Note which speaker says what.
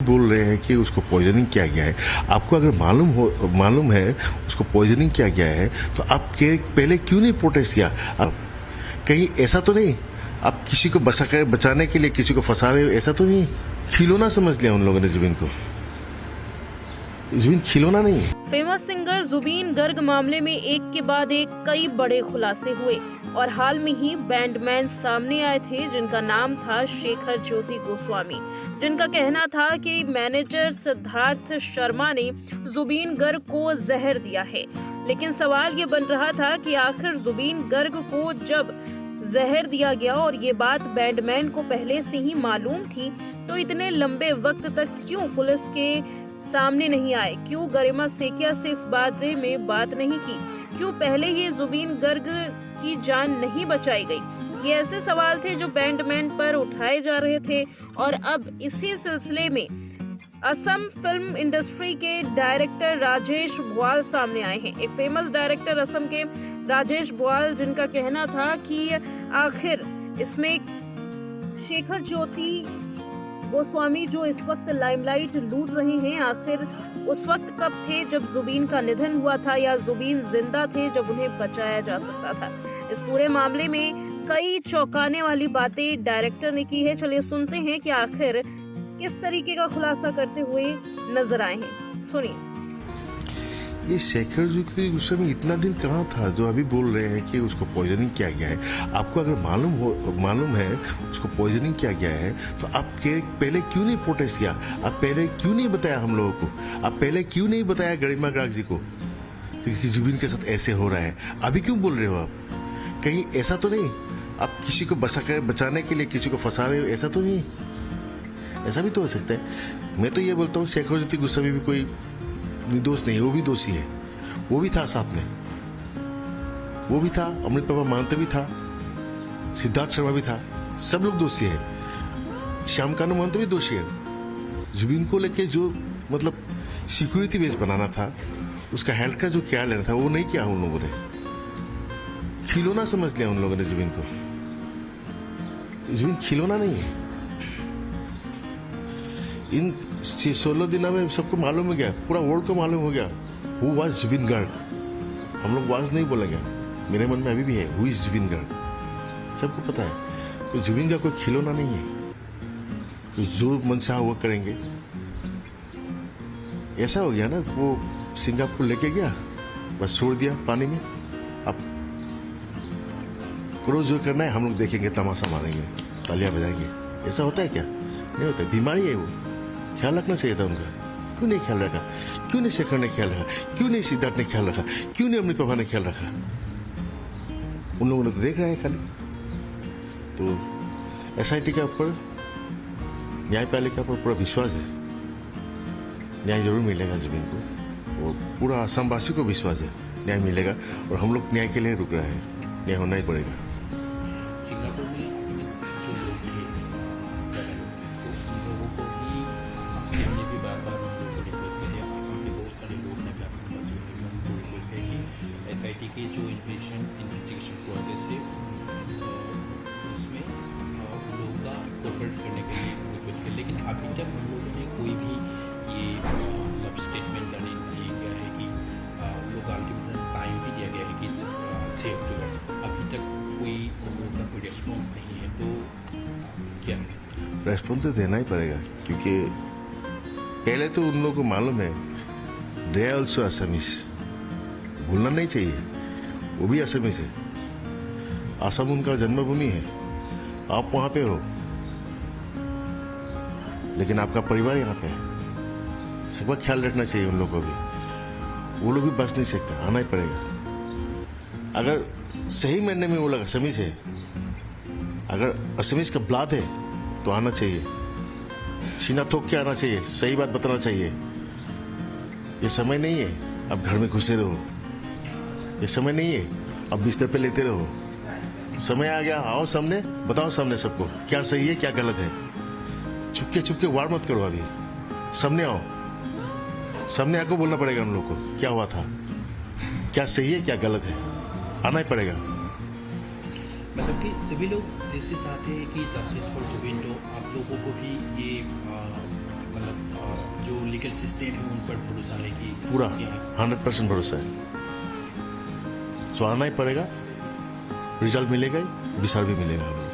Speaker 1: बोल रहे हैं कि उसको पॉइजनिंग किया गया है। आपको अगर मालूम है उसको पॉइजनिंग किया गया है तो आप पहले क्यों नहीं प्रोटेस्ट किया? कहीं ऐसा तो नहीं आप किसी को बचाने के लिए किसी को फंसा रहे हो? ऐसा तो नहीं खिलौना समझ लिया उन लोगों ने जुबिन को? जुबिन खिलौना नहीं है।
Speaker 2: फेमस सिंगर जुबिन गर्ग मामले में एक के बाद एक कई बड़े खुलासे हुए और हाल में ही बैंडमैन सामने आए थे जिनका नाम था शेखर ज्योति गोस्वामी, जिनका कहना था कि मैनेजर सिद्धार्थ शर्मा ने जुबिन गर्ग को जहर दिया है। लेकिन सवाल ये बन रहा था कि आखिर जुबिन गर्ग को जब जहर दिया गया और ये बात बैंडमैन को पहले से ही मालूम थी तो इतने लंबे वक्त तक क्यों पुलिस के सामने नहीं आए? क्यों गरिमा सेकिया से इस बारे में बात नहीं की? क्यों पहले ही जुबिन गर्ग की जान नहीं बचाई गई? ये ऐसे सवाल थे जो बैंडमैन पर उठाए जा रहे थे और अब इसी सिलसिले में असम फिल्म इंडस्ट्री के डायरेक्टर राजेश भोवाल सामने आए हैं। एक फेमस डायरेक्टर असम के राजेश भोवाल, जिनका कहना था कि आखिर इसमें शेखर ज्योति गोस्वामी जो इस वक्त लाइमलाइट लूट रहे हैं, आखिर उस वक्त कब थे जब जुबिन का निधन हुआ था या जुबिन जिंदा थे जब उन्हें बचाया जा सकता था? इस पूरे मामले में कई चौंकाने वाली बातें डायरेक्टर ने की है। चलिए सुनते हैं कि आखिर किस तरीके का खुलासा करते हुए नजर आए हैं। सुनिए।
Speaker 1: ये शेखर ज्योति गोस्वामी इतना दिन कहाँ था जो अभी बोल रहे हैं कि उसको पॉइजनिंग किया गया है? आपको अगर मालूम है उसको पॉइजनिंग किया गया है तो आप पहले क्यों नहीं प्रोटेस्ट किया? आप पहले क्यों नहीं बताया हम लोगों को? आप पहले क्यों नहीं बताया गरिमा ग्राग जी को कि जुबिन के साथ ऐसे हो रहा है? अभी क्यों बोल रहे हो आप? कहीं ऐसा तो नहीं आप किसी को बचाने के लिए किसी को फंसा रहे हो? ऐसा तो नहीं, ऐसा भी तो हो सकता है। मैं तो ये बोलता हूँ शेखर ज्योति गोस्वामी भी कोई निर्दोष नहीं, वो भी दोषी है। वो भी था साथ में, वो भी था, अमृत पापा मानते भी था, सिद्धार्थ शर्मा भी था, सब लोग दोषी है। श्याम कानू मानते भी दोषी है। जुबिन को लेके जो मतलब सिक्योरिटी बेस बनाना था, उसका हेल्थ का जो क्या लेना था वो नहीं किया उन लोगों ने। खिलौना समझ लिया उन लोगों ने जुबिन को। जुबिन खिलौना नहीं है। इन 16 दिनों में सबको मालूम हो गया, पूरा वर्ल्ड को मालूम हो गया हु वाज जुबिन गर्ग। हम लोग वाज नहीं बोलेंगे, मेरे मन में अभी भी है हु इज जुबिन गर्ग, सबको पता है। तो जुबिन का कोई खिलौना नहीं है, तो जो मन चाहा वो करेंगे। ऐसा हो गया ना, वो सिंगापुर लेके गया, बस छोड़ दिया पानी में। अब करो जो करना है, हम लोग देखेंगे, तमाशा मारेंगे, तालियां बजाएंगे। ऐसा होता है क्या? नहीं होता है, बीमारी है वो। ख्याल रखना चाहिए था उनका, क्यों नहीं ख्याल रखा? क्यों नहीं शेखर ने ख्याल रखा? क्यों नहीं सिद्धार्थ ने ख्याल रखा? क्यों नहीं अमृत पापा ने ख्याल रखा? उन लोगों ने तो देख रहे हैं खाली। तो एसआईटी के ऊपर, न्यायपालिका पर पूरा विश्वास है, न्याय जरूर मिलेगा जुबिन को, और पूरा असमवासी को विश्वास है न्याय मिलेगा। और हम लोग न्याय के लिए रुक रहे हैं, न्याय होना ही पड़ेगा।
Speaker 3: सिंगापुर में असमिस जो लोग थे, हमने भी बार बार उन लोगों को रिक्वेस्ट किया। असम के बहुत सारे लोग हैं, असमवासियों ने भी उनको रिक्वेस्ट किया कि एसआईटी की जो इन्वेस्टिगेशन प्रोसेस है उसमें उन लोगों का कोऑपरेट करने के लिए रिक्वेस्ट किया। लेकिन अभी तक हम लोगों ने कोई भी ये मतलब स्टेटमेंट जारी नहीं किया है कि उन लोग अल्टीमेट टाइम भी दिया गया है कि 6 अक्टूबर, अभी तक कोई उन लोगों का कोई रिस्पॉन्स नहीं है। तो क्या है?
Speaker 1: रेस्पॉन्स तो देना ही पड़ेगा, क्योंकि पहले तो उन लोगों को मालूम है दे आर ऑल्सो असमीज, भूलना नहीं चाहिए, वो भी असमीज है। असम उनका जन्मभूमि है, आप वहां पे हो, लेकिन आपका परिवार यहाँ पे है। सबका ख्याल रखना चाहिए उन लोगों को भी। वो लोग भी बच नहीं सकते, आना ही पड़ेगा। अगर सही मायने में वो लोग असमीज है, अगर असमीज का ब्लाद है तो आना चाहिए, सीना ठोक के आना चाहिए, सही बात बताना चाहिए। ये समय नहीं है अब घर में घुसे रहो, ये समय नहीं है अब बिस्तर पे लेते रहो। समय आ गया, आओ सामने, बताओ सामने सबको क्या सही है क्या गलत है। चुपके वार मत करो, अभी सामने आओ, सामने आकर बोलना पड़ेगा हम लोग को क्या हुआ था, क्या सही है क्या गलत है, आना ही पड़ेगा।
Speaker 3: मतलब कि सभी लोग जैसे चाहते हैं कि जस्टिस फॉर जुबिन, तो आप लोगों को भी ये मतलब मेडिकल सिस्टम है उन पर भरोसा है कि
Speaker 1: पूरा
Speaker 3: यहाँ
Speaker 1: 100% भरोसा है। सो आना ही पड़ेगा, रिजल्ट मिलेगा ही, विसर भी मिलेगा हमें।